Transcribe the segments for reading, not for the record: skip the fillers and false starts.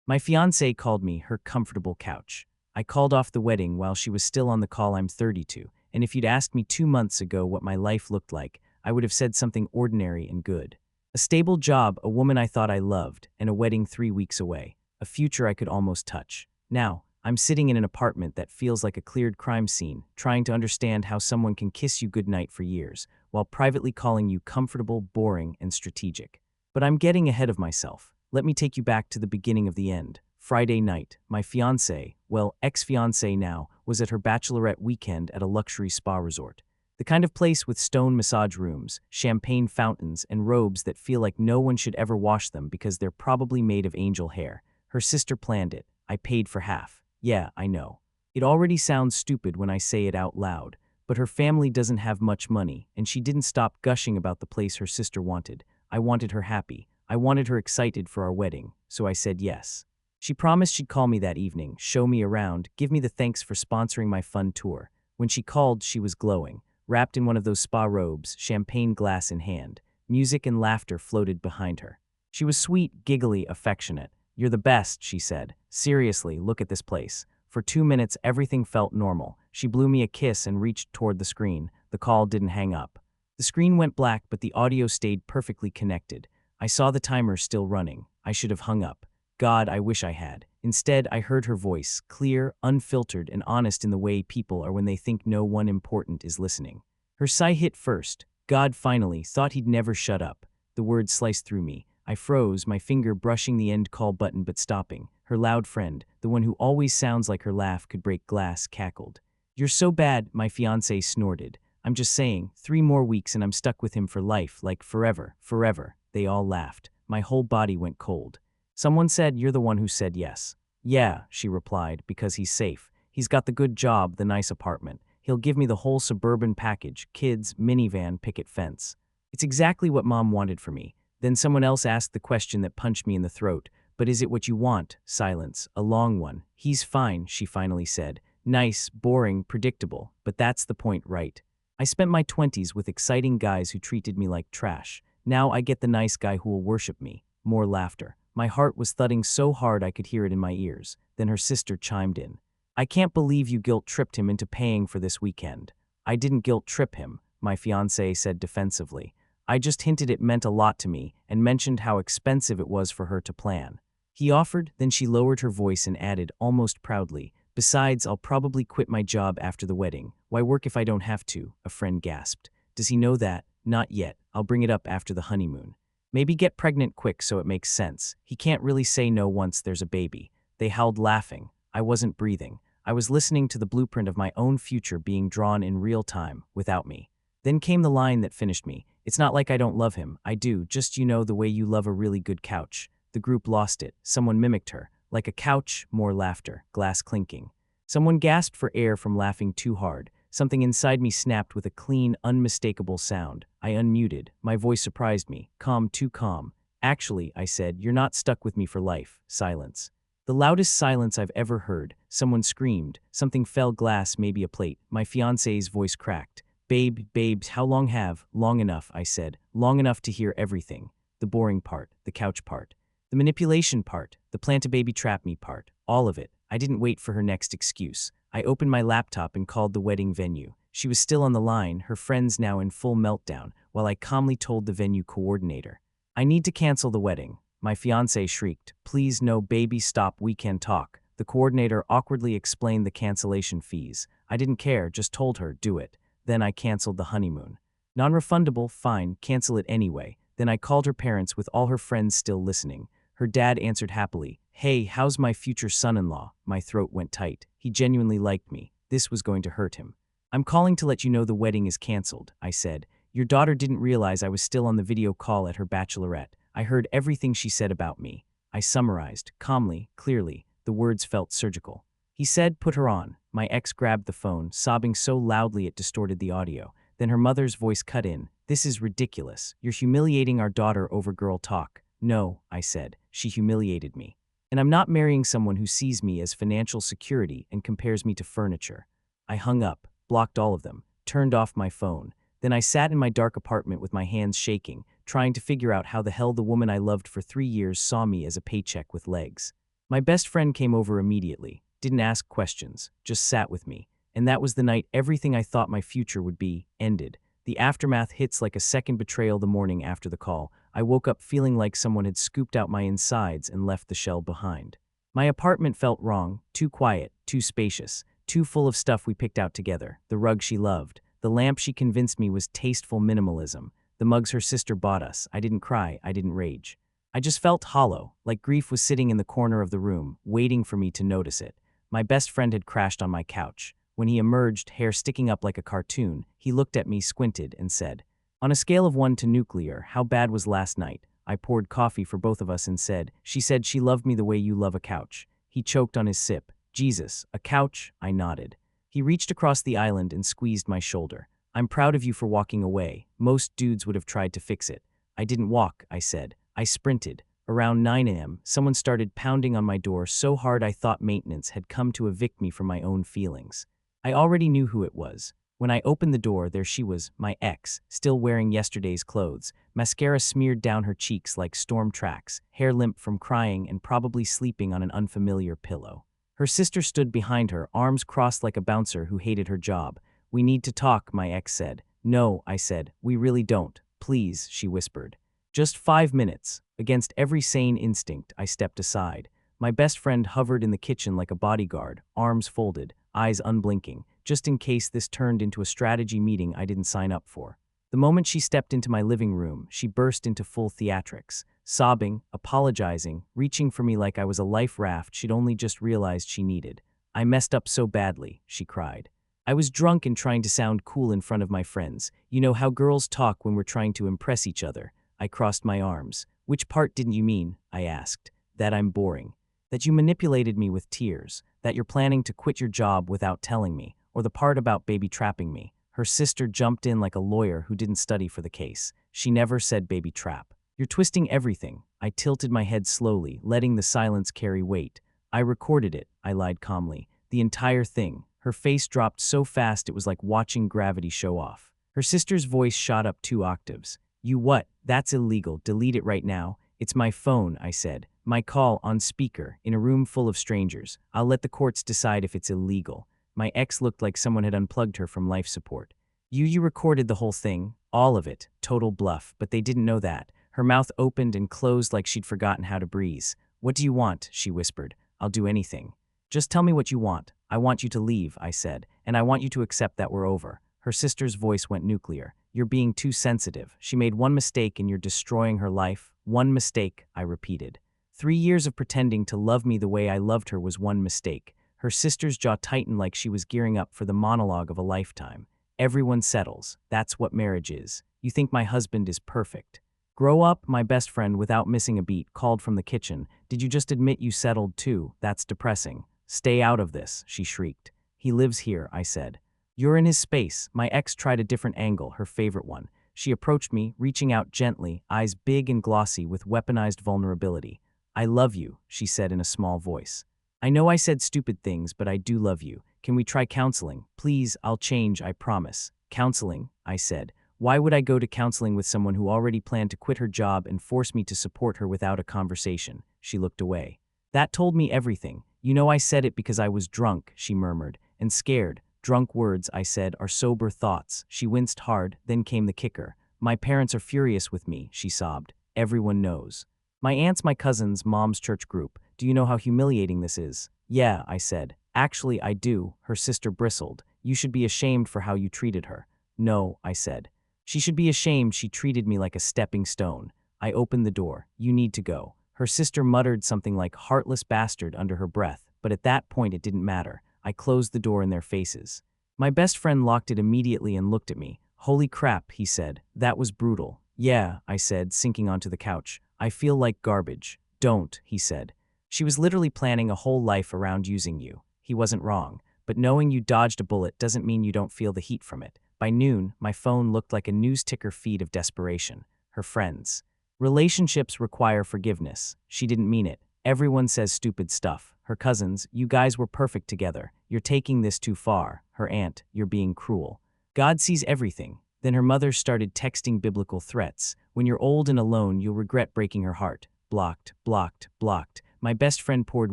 My fiancée called me her comfortable couch. I called off the wedding while she was still on the call. I'm 32, and if you'd asked me 2 months ago what my life looked like, I would have said something ordinary and good. A stable job, a woman I thought I loved, and a wedding 3 weeks away. A future I could almost touch. Now, I'm sitting in an apartment that feels like a cleared crime scene, trying to understand how someone can kiss you goodnight for years, while privately calling you comfortable, boring, and strategic. But I'm getting ahead of myself. Let me take you back to the beginning of the end. Friday night, my fiancée, well, ex-fiancée now, was at her bachelorette weekend at a luxury spa resort. The kind of place with stone massage rooms, champagne fountains, and robes that feel like no one should ever wash them because they're probably made of angel hair. Her sister planned it. I paid for half. Yeah, I know. It already sounds stupid when I say it out loud, but her family doesn't have much money, and she didn't stop gushing about the place her sister wanted. I wanted her happy. I wanted her excited for our wedding, so I said yes. She promised she'd call me that evening, show me around, give me the thanks for sponsoring my fun tour. When she called, she was glowing, wrapped in one of those spa robes, champagne glass in hand. Music and laughter floated behind her. She was sweet, giggly, affectionate. "You're the best," she said. "Seriously, look at this place." For 2 minutes, everything felt normal. She blew me a kiss and reached toward the screen. The call didn't hang up. The screen went black, but the audio stayed perfectly connected. I saw the timer still running. I should have hung up. God, I wish I had. Instead, I heard her voice, clear, unfiltered, and honest in the way people are when they think no one important is listening. Her sigh hit first. God finally thought he'd never shut up. The words sliced through me. I froze, my finger brushing the end call button but stopping. Her loud friend, the one who always sounds like her laugh could break glass, cackled. "You're so bad," my fiancé snorted. "I'm just saying, 3 more weeks and I'm stuck with him for life, like forever, forever." They all laughed. My whole body went cold. Someone said, "You're the one who said yes." "Yeah," she replied, "because he's safe. He's got the good job, the nice apartment. He'll give me the whole suburban package, kids, minivan, picket fence. It's exactly what Mom wanted for me." Then someone else asked the question that punched me in the throat. "But is it what you want?" Silence, a long one. "He's fine," she finally said. "Nice, boring, predictable, but that's the point, right? I spent my 20s with exciting guys who treated me like trash. Now I get the nice guy who will worship me." More laughter. My heart was thudding so hard I could hear it in my ears. Then her sister chimed in. "I can't believe you guilt-tripped him into paying for this weekend." "I didn't guilt-trip him," my fiancé said defensively. "I just hinted it meant a lot to me and mentioned how expensive it was for her to plan." He offered, then she lowered her voice and added, almost proudly, "Besides, I'll probably quit my job after the wedding. Why work if I don't have to?" A friend gasped. "Does he know that?" "Not yet. I'll bring it up after the honeymoon. Maybe get pregnant quick so it makes sense. He can't really say no once there's a baby." They howled laughing. I wasn't breathing. I was listening to the blueprint of my own future being drawn in real time, without me. Then came the line that finished me. "It's not like I don't love him. I do, just the way you love a really good couch." The group lost it. Someone mimicked her. "Like a couch," more laughter, glass clinking. Someone gasped for air from laughing too hard. Something inside me snapped with a clean, unmistakable sound. I unmuted. My voice surprised me. Calm, too calm. "Actually," I said, "you're not stuck with me for life." Silence. The loudest silence I've ever heard. Someone screamed. Something fell, glass, maybe a plate. My fiancé's voice cracked. Babes, how long have?" "Long enough," I said. "Long enough to hear everything. The boring part, the couch part, the manipulation part, the plant-a-baby-trap-me part. All of it." I didn't wait for her next excuse. I opened my laptop and called the wedding venue. She was still on the line, her friends now in full meltdown, while I calmly told the venue coordinator, "I need to cancel the wedding." My fiancé shrieked, "Please no, baby, stop, we can talk." The coordinator awkwardly explained the cancellation fees. I didn't care, just told her, "Do it." Then I canceled the honeymoon. Non-refundable, fine, cancel it anyway. Then I called her parents with all her friends still listening. Her dad answered happily, "Hey, how's my future son-in-law?" My throat went tight. He genuinely liked me. This was going to hurt him. "I'm calling to let you know the wedding is canceled," I said. "Your daughter didn't realize I was still on the video call at her bachelorette. I heard everything she said about me." I summarized, calmly, clearly. The words felt surgical. He said, "Put her on." My ex grabbed the phone, sobbing so loudly it distorted the audio. Then her mother's voice cut in. "This is ridiculous. You're humiliating our daughter over girl talk." "No," I said. "She humiliated me. And I'm not marrying someone who sees me as financial security and compares me to furniture." I hung up, blocked all of them, turned off my phone. Then I sat in my dark apartment with my hands shaking, trying to figure out how the hell the woman I loved for 3 years saw me as a paycheck with legs. My best friend came over immediately, didn't ask questions, just sat with me. And that was the night everything I thought my future would be ended. The aftermath hits like a second betrayal the morning after the call. I woke up feeling like someone had scooped out my insides and left the shell behind. My apartment felt wrong, too quiet, too spacious, too full of stuff we picked out together. The rug she loved, the lamp she convinced me was tasteful minimalism, the mugs her sister bought us. I didn't cry, I didn't rage. I just felt hollow, like grief was sitting in the corner of the room, waiting for me to notice it. My best friend had crashed on my couch. When he emerged, hair sticking up like a cartoon, he looked at me, squinted, and said, "On a scale of 1 to nuclear, how bad was last night?" I poured coffee for both of us and said, "She said she loved me the way you love a couch." He choked on his sip. "Jesus, a couch?" I nodded. He reached across the island and squeezed my shoulder. "I'm proud of you for walking away. Most dudes would have tried to fix it." "I didn't walk," I said. I sprinted. Around 9 a.m., someone started pounding on my door so hard I thought maintenance had come to evict me from my own feelings. I already knew who it was. When I opened the door, there she was, my ex, still wearing yesterday's clothes, mascara smeared down her cheeks like storm tracks, hair limp from crying and probably sleeping on an unfamiliar pillow. Her sister stood behind her, arms crossed like a bouncer who hated her job. "We need to talk," my ex said. "No," I said, "we really don't. Please," she whispered. "Just 5 minutes." Against every sane instinct, I stepped aside. My best friend hovered in the kitchen like a bodyguard, arms folded, eyes unblinking, just in case this turned into a strategy meeting I didn't sign up for. The moment she stepped into my living room, she burst into full theatrics, sobbing, apologizing, reaching for me like I was a life raft she'd only just realized she needed. "I messed up so badly," she cried. I was drunk and trying to sound cool in front of my friends. You know how girls talk when we're trying to impress each other. I crossed my arms. "Which part didn't you mean?" I asked. "That I'm boring. That you manipulated me with tears. That you're planning to quit your job without telling me. Or the part about baby trapping me." Her sister jumped in like a lawyer who didn't study for the case. "She never said baby trap. You're twisting everything." I tilted my head slowly, letting the silence carry weight. "I recorded it," I lied calmly. "The entire thing." Her face dropped so fast it was like watching gravity show off. Her sister's voice shot up 2 octaves. "You what? That's illegal. Delete it right now." "It's my phone," I said. "My call on speaker, in a room full of strangers. I'll let the courts decide if it's illegal." My ex looked like someone had unplugged her from life support. You recorded the whole thing, all of it, total bluff, but they didn't know that." Her mouth opened and closed like she'd forgotten how to breathe. "What do you want?" she whispered. "I'll do anything." "Just tell me what you want." "I want you to leave," I said, "and I want you to accept that we're over." Her sister's voice went nuclear. "You're being too sensitive. She made one mistake and you're destroying her life." "One mistake," I repeated. 3 years of pretending to love me the way I loved her was one mistake. Her sister's jaw tightened like she was gearing up for the monologue of a lifetime. "Everyone settles. That's what marriage is. You think my husband is perfect." "Grow up," my best friend, without missing a beat, called from the kitchen. "Did you just admit you settled too? That's depressing." "Stay out of this," she shrieked. "He lives here," I said. "You're in his space." My ex tried a different angle, her favorite one. She approached me, reaching out gently, eyes big and glossy with weaponized vulnerability. "I love you," she said in a small voice. "I know I said stupid things, but I do love you. Can we try counseling? Please, I'll change, I promise." "Counseling?" I said. Why would I go to counseling with someone who already planned to quit her job and force me to support her without a conversation? She looked away. "That told me everything. You know I said it because I was drunk," she murmured, "and scared." "Drunk words," I said, "are sober thoughts." She winced hard, then came the kicker. "My parents are furious with me," she sobbed. "Everyone knows. My aunt's my cousin's mom's church group. Do you know how humiliating this is?" "Yeah," I said. "Actually, I do." Her sister bristled. "You should be ashamed for how you treated her." "No," I said. "She should be ashamed. She treated me like a stepping stone." I opened the door. "You need to go." Her sister muttered something like "heartless bastard" under her breath, but at that point it didn't matter. I closed the door in their faces. My best friend locked it immediately and looked at me. "Holy crap," he said. "That was brutal." "Yeah," I said, sinking onto the couch. "I feel like garbage." "Don't," he said. "She was literally planning a whole life around using you." He wasn't wrong, but knowing you dodged a bullet doesn't mean you don't feel the heat from it. By noon, my phone looked like a news ticker feed of desperation. Her friends. "Relationships require forgiveness." She didn't mean it. "Everyone says stupid stuff." Her cousins, "You guys were perfect together. You're taking this too far." Her aunt, "You're being cruel." "God sees everything." Then her mother started texting biblical threats. "When you're old and alone, you'll regret breaking her heart." Blocked, blocked, blocked. My best friend poured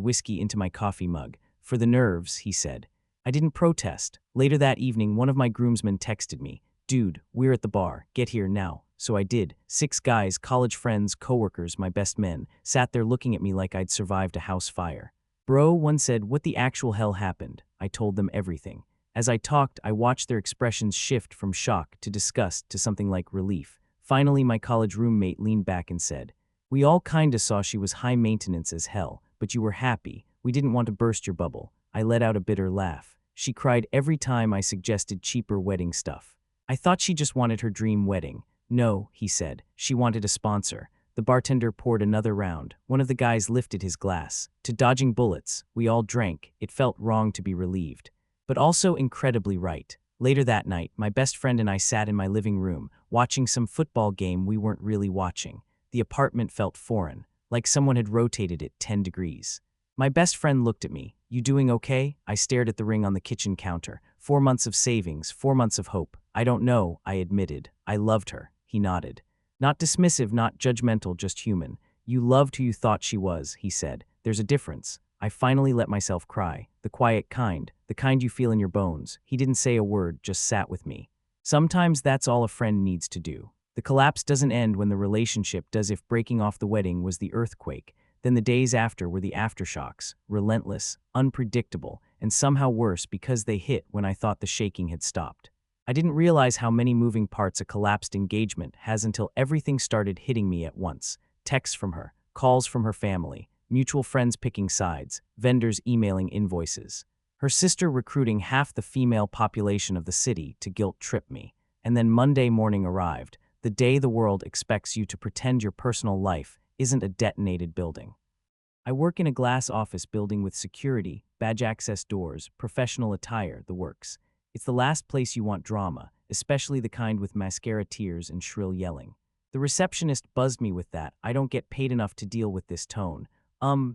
whiskey into my coffee mug. For the nerves, he said. I didn't protest. Later that evening, one of my groomsmen texted me. Dude, we're at the bar. Get here now. So I did. 6 guys, college friends, coworkers, my best men, sat there looking at me like I'd survived a house fire. Bro, one said, what the actual hell happened? I told them everything. As I talked, I watched their expressions shift from shock to disgust to something like relief. Finally, my college roommate leaned back and said, we all kinda saw she was high maintenance as hell, but you were happy. We didn't want to burst your bubble. I let out a bitter laugh. She cried every time I suggested cheaper wedding stuff. I thought she just wanted her dream wedding. No, he said. She wanted a sponsor. The bartender poured another round. One of the guys lifted his glass. To dodging bullets, we all drank. It felt wrong to be relieved, but also incredibly right. Later that night, my best friend and I sat in my living room, watching some football game we weren't really watching. The apartment felt foreign, like someone had rotated it 10 degrees. My best friend looked at me. You doing okay? I stared at the ring on the kitchen counter. 4 months of savings, 4 months of hope. I don't know, I admitted. I loved her. He nodded. Not dismissive, not judgmental, just human. You loved who you thought she was, he said. There's a difference. I finally let myself cry. The quiet kind, the kind you feel in your bones. He didn't say a word, just sat with me. Sometimes that's all a friend needs to do. The collapse doesn't end when the relationship does. If breaking off the wedding was the earthquake, then the days after were the aftershocks, relentless, unpredictable, and somehow worse because they hit when I thought the shaking had stopped. I didn't realize how many moving parts a collapsed engagement has until everything started hitting me at once. Texts from her, calls from her family, mutual friends picking sides, vendors emailing invoices. Her sister recruiting half the female population of the city to guilt trip me. And then Monday morning arrived, the day the world expects you to pretend your personal life isn't a detonated building. I work in a glass office building with security, badge access doors, professional attire, the works. It's the last place you want drama, especially the kind with mascara tears and shrill yelling. The receptionist buzzed me with that. I don't get paid enough to deal with this tone.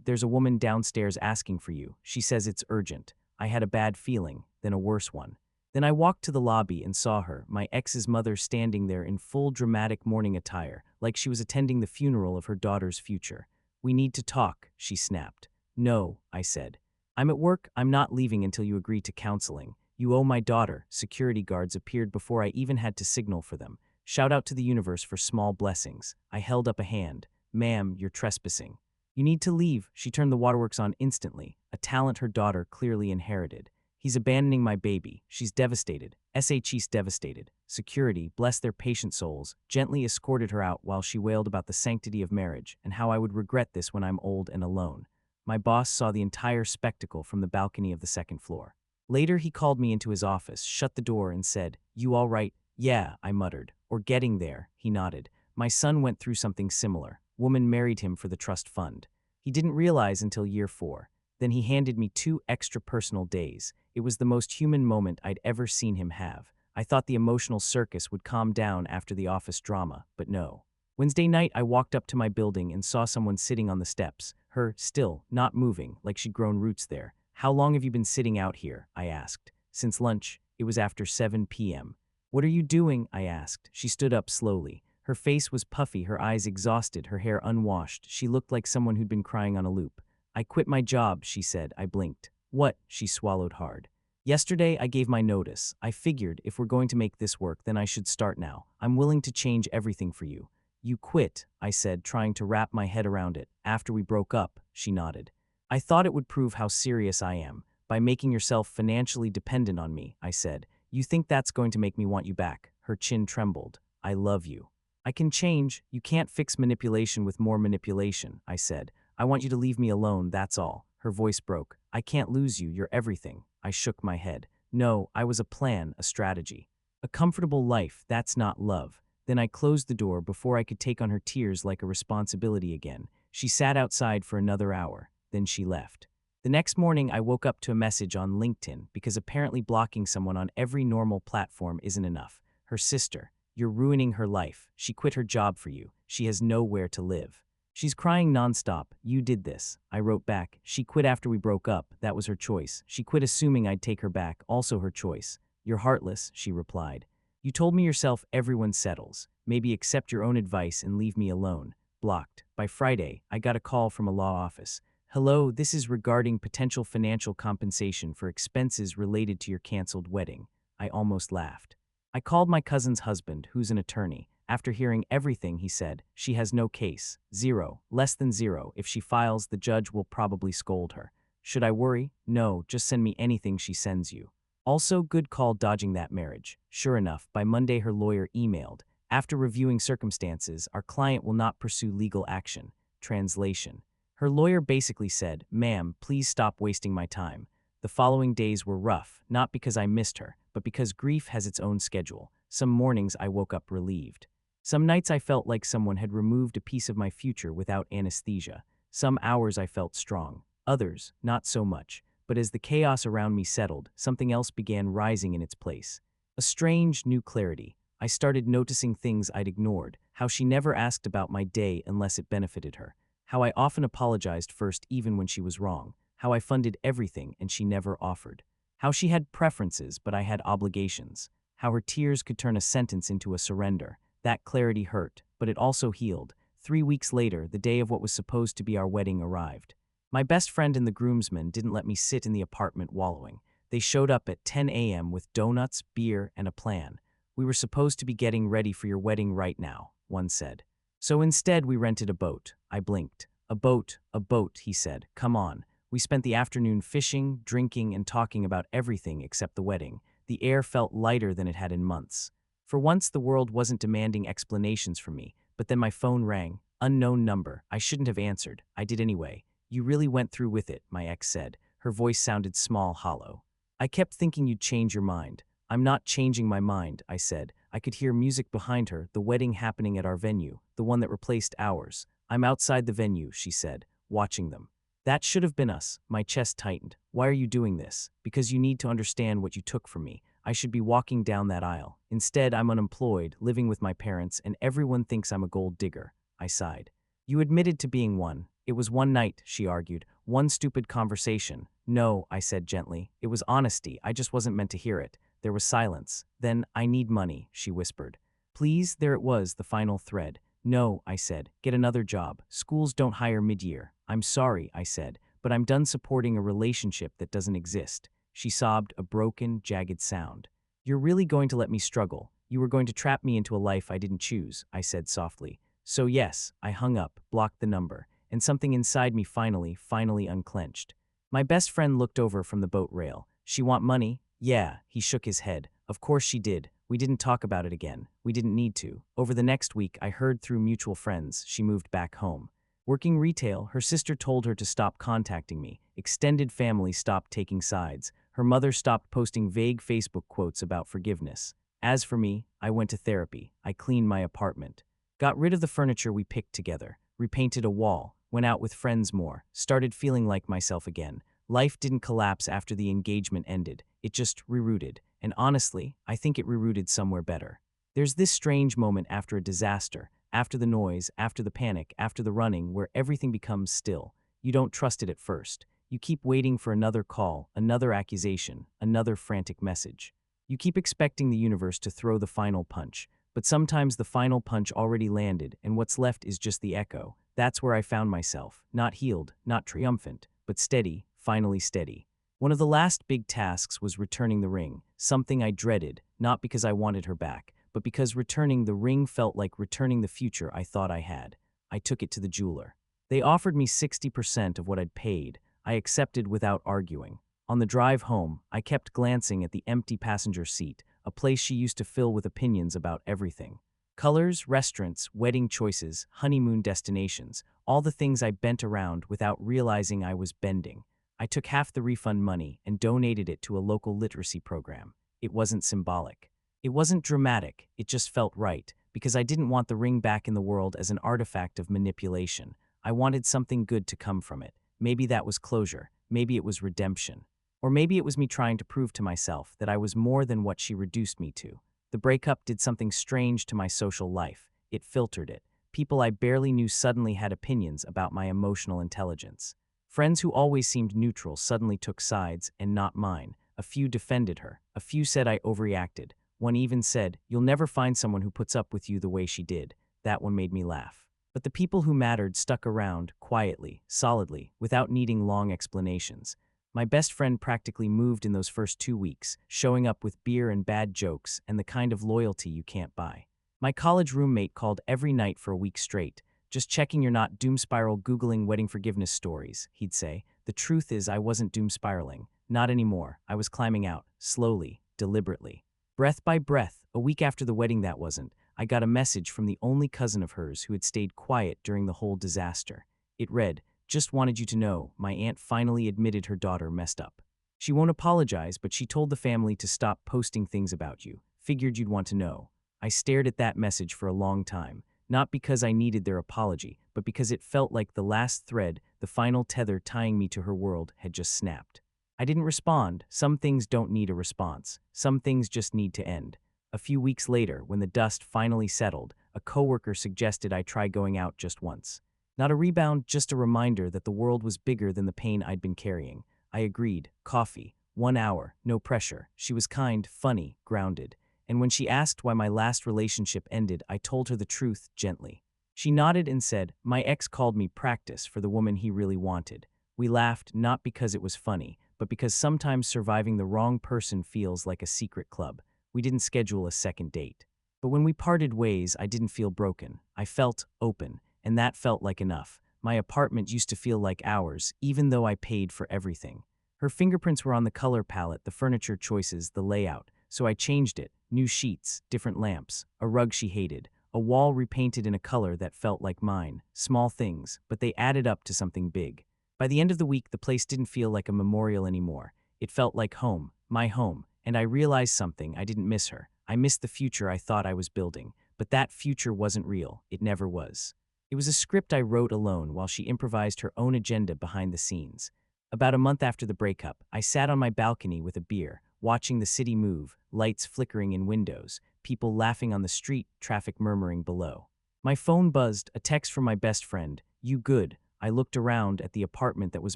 There's a woman downstairs asking for you. She says it's urgent. I had a bad feeling, then a worse one. Then I walked to the lobby and saw her, my ex's mother, standing there in full dramatic mourning attire, like she was attending the funeral of her daughter's future. We need to talk, she snapped. No, I said. I'm at work. I'm not leaving until you agree to counseling. You owe my daughter. Security guards appeared before I even had to signal for them. Shout out to the universe for small blessings. I held up a hand. Ma'am, you're trespassing. You need to leave. She turned the waterworks on instantly, a talent her daughter clearly inherited. He's abandoning my baby. She's devastated. SHE's devastated. Security, bless their patient souls, gently escorted her out while she wailed about the sanctity of marriage and how I would regret this when I'm old and alone. My boss saw the entire spectacle from the balcony of the second floor. Later, he called me into his office, shut the door, and said, "You all right?" "Yeah," I muttered. "Or getting there," he nodded. "My son went through something similar. Woman married him for the trust fund. He didn't realize until year 4. Then he handed me 2 extra personal days. It was the most human moment I'd ever seen him have. I thought the emotional circus would calm down after the office drama, but no. Wednesday night, I walked up to my building and saw someone sitting on the steps, her still not moving, like she'd grown roots there. "How long have you been sitting out here?" I asked. "Since lunch." It was after 7 p.m. "What are you doing?" I asked. She stood up slowly. Her face was puffy, her eyes exhausted, her hair unwashed. She looked like someone who'd been crying on a loop. "I quit my job," she said. I blinked. "What?" She swallowed hard. "Yesterday, I gave my notice. I figured if we're going to make this work, then I should start now. I'm willing to change everything for you." "You quit," I said, trying to wrap my head around it. "After we broke up," she nodded. "I thought it would prove how serious I am. By making yourself financially dependent on me," I said. "You think that's going to make me want you back?" Her chin trembled. "I love you." "I can change. You can't fix manipulation with more manipulation," I said. "I want you to leave me alone, that's all." Her voice broke. "I can't lose you. You're everything." I shook my head. "No, I was a plan, a strategy. A comfortable life, that's not love." Then I closed the door before I could take on her tears like a responsibility again. She sat outside for another hour. Then she left. The next morning, I woke up to a message on LinkedIn because apparently blocking someone on every normal platform isn't enough. Her sister. "You're ruining her life. She quit her job for you. She has nowhere to live. She's crying nonstop. You did this." I wrote back. "She quit after we broke up. That was her choice. She quit assuming I'd take her back. Also her choice." "You're heartless," she replied. "You told me yourself everyone settles. Maybe accept your own advice and leave me alone." Blocked. By Friday, I got a call from a law office. Hello, this is regarding potential financial compensation for expenses related to your canceled wedding. I almost laughed. I called my cousin's husband, who's an attorney. After hearing everything, he said, she has no case. Zero. Less than zero. If she files, the judge will probably scold her. Should I worry? No, just send me anything she sends you. Also, good call dodging that marriage. Sure enough, by Monday her lawyer emailed. After reviewing circumstances, our client will not pursue legal action. Translation. Her lawyer basically said, "Ma'am, please stop wasting my time." The following days were rough, not because I missed her, but because grief has its own schedule. Some mornings I woke up relieved. Some nights I felt like someone had removed a piece of my future without anesthesia. Some hours I felt strong. Others, not so much. But as the chaos around me settled, something else began rising in its place. A strange, new clarity. I started noticing things I'd ignored, how she never asked about my day unless it benefited her. How I often apologized first even when she was wrong. How I funded everything and she never offered. How she had preferences but I had obligations. How her tears could turn a sentence into a surrender. That clarity hurt, but it also healed. 3 weeks later, the day of what was supposed to be our wedding arrived. My best friend and the groomsmen didn't let me sit in the apartment wallowing. They showed up at 10 a.m. with donuts, beer, and a plan. "We were supposed to be getting ready for your wedding right now," one said. "So instead we rented a boat." I blinked. A boat, he said. "Come on." We spent the afternoon fishing, drinking, and talking about everything except the wedding. The air felt lighter than it had in months. For once the world wasn't demanding explanations from me, but then my phone rang. Unknown number. I shouldn't have answered. I did anyway. "You really went through with it," my ex said. Her voice sounded small, hollow. "I kept thinking you'd change your mind." "I'm not changing my mind," I said. I could hear music behind her, the wedding happening at our venue, the one that replaced ours. "I'm outside the venue," she said, watching them. "That should have been us." My chest tightened. "Why are you doing this?" "Because you need to understand what you took from me. I should be walking down that aisle. Instead, I'm unemployed, living with my parents, and everyone thinks I'm a gold digger." I sighed. "You admitted to being one." "It was one night," she argued. "One stupid conversation." "No," I said gently. "It was honesty. I just wasn't meant to hear it." There was silence. Then, "I need money," she whispered. "Please?" There it was, the final thread. "No," I said. "Get another job. Schools don't hire mid-year." "I'm sorry," I said, "but I'm done supporting a relationship that doesn't exist." She sobbed, a broken, jagged sound. "You're really going to let me struggle? You were going to trap me into a life I didn't choose," I said softly. "So yes." I hung up, blocked the number, and something inside me finally unclenched. My best friend looked over from the boat rail. "She want money?" "Yeah." He shook his head. "Of course she did. We didn't talk about it again. We didn't need to." Over the next week, I heard through mutual friends she moved back home. Working retail, her sister told her to stop contacting me. Extended family stopped taking sides. Her mother stopped posting vague Facebook quotes about forgiveness. As for me, I went to therapy. I cleaned my apartment. Got rid of the furniture we picked together. Repainted a wall. Went out with friends more. Started feeling like myself again. Life didn't collapse after the engagement ended. It just rerouted. And honestly, I think it rerouted somewhere better. There's this strange moment after a disaster, after the noise, after the panic, after the running, where everything becomes still. You don't trust it at first. You keep waiting for another call, another accusation, another frantic message. You keep expecting the universe to throw the final punch. But sometimes the final punch already landed, and what's left is just the echo. That's where I found myself, not healed, not triumphant, but steady, finally steady. One of the last big tasks was returning the ring, something I dreaded, not because I wanted her back, but because returning the ring felt like returning the future I thought I had. I took it to the jeweler. They offered me 60% of what I'd paid. I accepted without arguing. On the drive home, I kept glancing at the empty passenger seat, a place she used to fill with opinions about everything. Colors, restaurants, wedding choices, honeymoon destinations, all the things I bent around without realizing I was bending. I took half the refund money and donated it to a local literacy program. It wasn't symbolic. It wasn't dramatic, it just felt right, because I didn't want the ring back in the world as an artifact of manipulation. I wanted something good to come from it. Maybe that was closure, maybe it was redemption. Or maybe it was me trying to prove to myself that I was more than what she reduced me to. The breakup did something strange to my social life. It filtered it. People I barely knew suddenly had opinions about my emotional intelligence. Friends who always seemed neutral suddenly took sides, and not mine. A few defended her. A few said I overreacted. One even said, "You'll never find someone who puts up with you the way she did." That one made me laugh. But the people who mattered stuck around, quietly, solidly, without needing long explanations. My best friend practically moved in those first 2 weeks, showing up with beer and bad jokes and the kind of loyalty you can't buy. My college roommate called every night for a week straight. Just checking you're not doom spiral Googling wedding forgiveness stories, he'd say. The truth is I wasn't doom spiraling. Not anymore. I was climbing out, slowly, deliberately. Breath by breath, a week after the wedding that wasn't, I got a message from the only cousin of hers who had stayed quiet during the whole disaster. It read, "Just wanted you to know, my aunt finally admitted her daughter messed up. She won't apologize, but she told the family to stop posting things about you. Figured you'd want to know." I stared at that message for a long time, not because I needed their apology, but because it felt like the last thread, the final tether tying me to her world, had just snapped. I didn't respond. Some things don't need a response. Some things just need to end. A few weeks later, when the dust finally settled, a coworker suggested I try going out just once. Not a rebound, just a reminder that the world was bigger than the pain I'd been carrying. I agreed. Coffee. 1 hour. No pressure. She was kind, funny, grounded. And when she asked why my last relationship ended, I told her the truth gently. She nodded and said, "My ex called me practice for the woman he really wanted." We laughed, not because it was funny, but because sometimes surviving the wrong person feels like a secret club. We didn't schedule a second date. But when we parted ways, I didn't feel broken. I felt open, and that felt like enough. My apartment used to feel like ours, even though I paid for everything. Her fingerprints were on the color palette, the furniture choices, the layout, so I changed it. New sheets, different lamps, a rug she hated, a wall repainted in a color that felt like mine. Small things, but they added up to something big. By the end of the week, the place didn't feel like a memorial anymore. It felt like home, my home, and I realized something. I didn't miss her. I missed the future I thought I was building, but that future wasn't real. It never was. It was a script I wrote alone while she improvised her own agenda behind the scenes. About a month after the breakup, I sat on my balcony with a beer, watching the city move, lights flickering in windows, people laughing on the street, traffic murmuring below. My phone buzzed, a text from my best friend. "You good?" I looked around at the apartment that was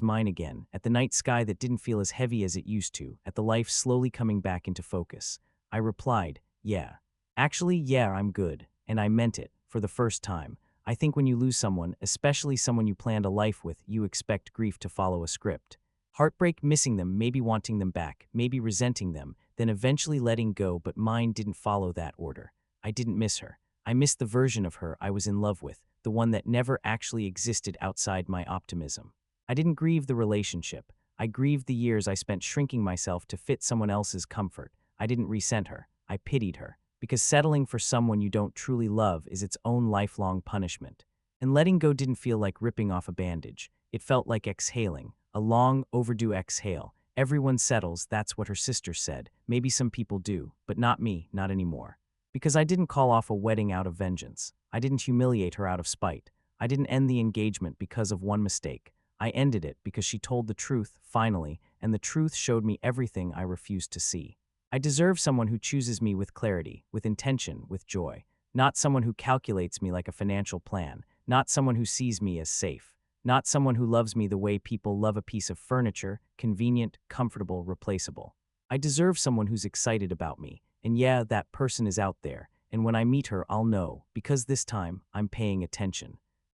mine again, at the night sky that didn't feel as heavy as it used to, at the life slowly coming back into focus. I replied, "Yeah. Actually, yeah, I'm good." And I meant it, for the first time. I think when you lose someone, especially someone you planned a life with, you expect grief to follow a script. Heartbreak, missing them, maybe wanting them back, maybe resenting them, then eventually letting go, but mine didn't follow that order. I didn't miss her. I missed the version of her I was in love with, the one that never actually existed outside my optimism. I didn't grieve the relationship. I grieved the years I spent shrinking myself to fit someone else's comfort. I didn't resent her. I pitied her. Because settling for someone you don't truly love is its own lifelong punishment. And letting go didn't feel like ripping off a bandage. It felt like exhaling, a long, overdue exhale. Everyone settles, that's what her sister said. Maybe some people do, but not me, not anymore. Because I didn't call off a wedding out of vengeance. I didn't humiliate her out of spite. I didn't end the engagement because of one mistake. I ended it because she told the truth, finally, and the truth showed me everything I refused to see. I deserve someone who chooses me with clarity, with intention, with joy. Not someone who calculates me like a financial plan. Not someone who sees me as safe. Not someone who loves me the way people love a piece of furniture, convenient, comfortable, replaceable. I deserve someone who's excited about me. And yeah, that person is out there. And when I meet her, I'll know, because this time, I'm paying attention.